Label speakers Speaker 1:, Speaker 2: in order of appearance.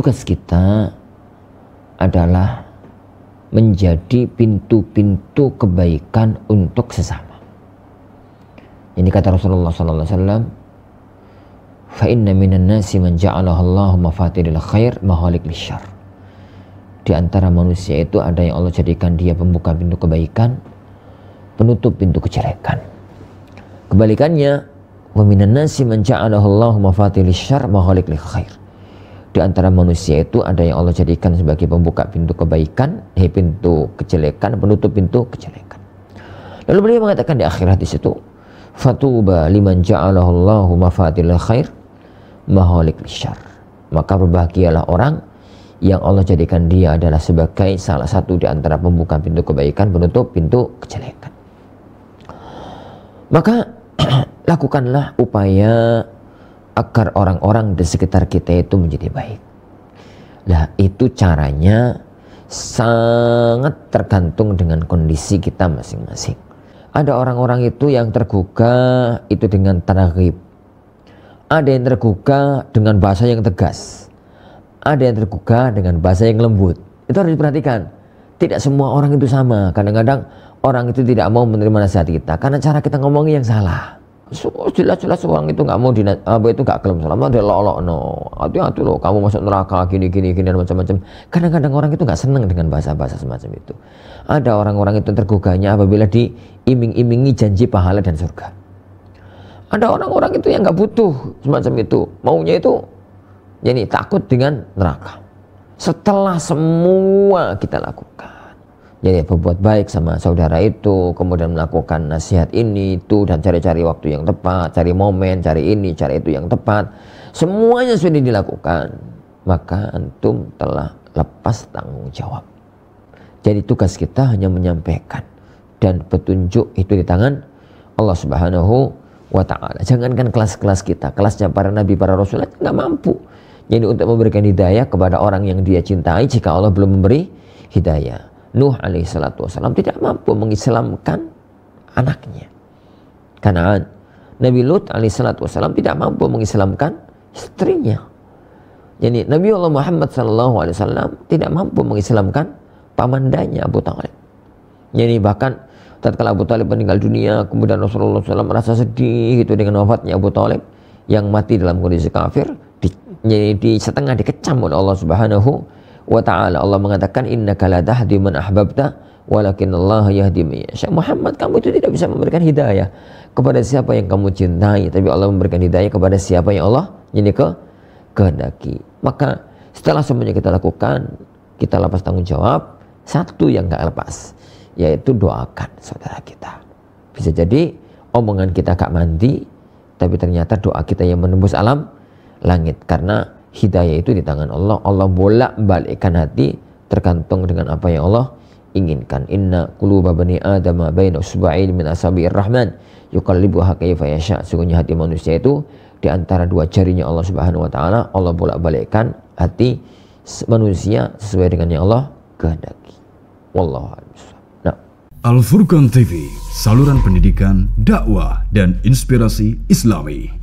Speaker 1: tugas kita adalah menjadi pintu-pintu kebaikan untuk sesama. Ini kata Rasulullah sallallahu alaihi wasallam, fa inna minan nasi man ja'alahu Allahu mafatihil khair mahalik lisyarr. Di antara manusia itu ada yang Allah jadikan dia pembuka pintu kebaikan, penutup pintu kejelekan. Kebalikannya, wa minan nasi man ja'alahu Allahu mafatihil syarr mahalik lil khair. Di antara manusia itu ada yang Allah jadikan sebagai pembuka pintu kebaikan, pintu kejelekan, penutup pintu kejelekan. Lalu beliau mengatakan di akhir hadis itu, fatuba liman ja'alahu Allahu mafatihil khair mahalik lisyarr. Maka berbahagialah orang yang Allah jadikan dia adalah sebagai salah satu di antara pembuka pintu kebaikan, penutup pintu kejelekan. Maka lakukanlah upaya agar orang-orang di sekitar kita itu menjadi baik. Nah, itu caranya sangat tergantung dengan kondisi kita masing-masing. Ada orang-orang itu yang tergugah itu dengan targhib. Ada yang tergugah dengan bahasa yang tegas. Ada yang tergugah dengan bahasa yang lembut. Itu harus diperhatikan. Tidak semua orang itu sama. Kadang-kadang orang itu tidak mau menerima nasihat kita karena cara kita ngomongnya yang salah. Jelas-jelas orang itu nggak mau itu nggak kelem selama dia lolok no. Hati-hati loh, kamu masuk neraka gini dan macam-macam. Kadang-kadang orang itu nggak senang dengan bahasa-bahasa semacam itu. Ada orang-orang itu tergugahnya apabila diiming-imingi janji pahala dan surga. Ada orang-orang itu yang nggak butuh semacam itu, maunya itu jadi takut dengan neraka. Setelah semua kita lakukan, jadi berbuat baik sama saudara itu, kemudian melakukan nasihat ini itu dan cari-cari waktu yang tepat, cari momen, cari ini, cari itu yang tepat, semuanya sudah dilakukan, maka antum telah lepas tanggung jawab. Jadi tugas kita hanya menyampaikan, dan petunjuk itu di tangan Allah Subhanahu wa ta'ala. Jangankan kelas-kelas kita, kelasnya para nabi, para rasul aja nggak mampu. Jadi untuk memberikan hidayah kepada orang yang dia cintai jika Allah belum memberi hidayah. Nuh alaihissalatu wassalam tidak mampu mengislamkan anaknya. Kanaan. Nabi Lut alaihissalatu wassalam tidak mampu mengislamkan istrinya. Jadi Nabi Allah Muhammad sallallahu alaihi wasallam tidak mampu mengislamkan pamandanya Abu Thalib. Jadi bahkan tatkala Abu Thalib meninggal dunia, kemudian Rasulullah SAW merasa sedih itu dengan wafatnya Abu Thalib yang mati dalam kondisi kafir, di setengah dikecam oleh Allah Subhanahu wa ta'ala. Allah mengatakan innaka la tahdi man ahbabta walakin Allah yahdi man yasha. Muhammad, kamu itu tidak bisa memberikan hidayah kepada siapa yang kamu cintai, tapi Allah memberikan hidayah kepada siapa yang Allah kehendaki. Maka setelah semuanya kita lakukan, kita lepas tanggung jawab. Satu yang gak lepas, yaitu doakan saudara kita. Bisa jadi omongan kita gak mandi, tapi ternyata doa kita yang menembus alam langit. Karena hidayah itu di tangan Allah. Allah bolak-balikkan hati tergantung dengan apa yang Allah inginkan. Inna quluba bani adama baina usba'in min asabi'ir rahman yuqallibuha kayfa yasha. Sungguhnya hati manusia itu di antara dua jarinya Allah Subhanahu wa taala. Allah bolak-balikkan hati manusia sesuai dengan yang Allah kehendaki. Wallahu a'lam. Nah,
Speaker 2: Al Furqan TV, saluran pendidikan, dakwah dan inspirasi Islami.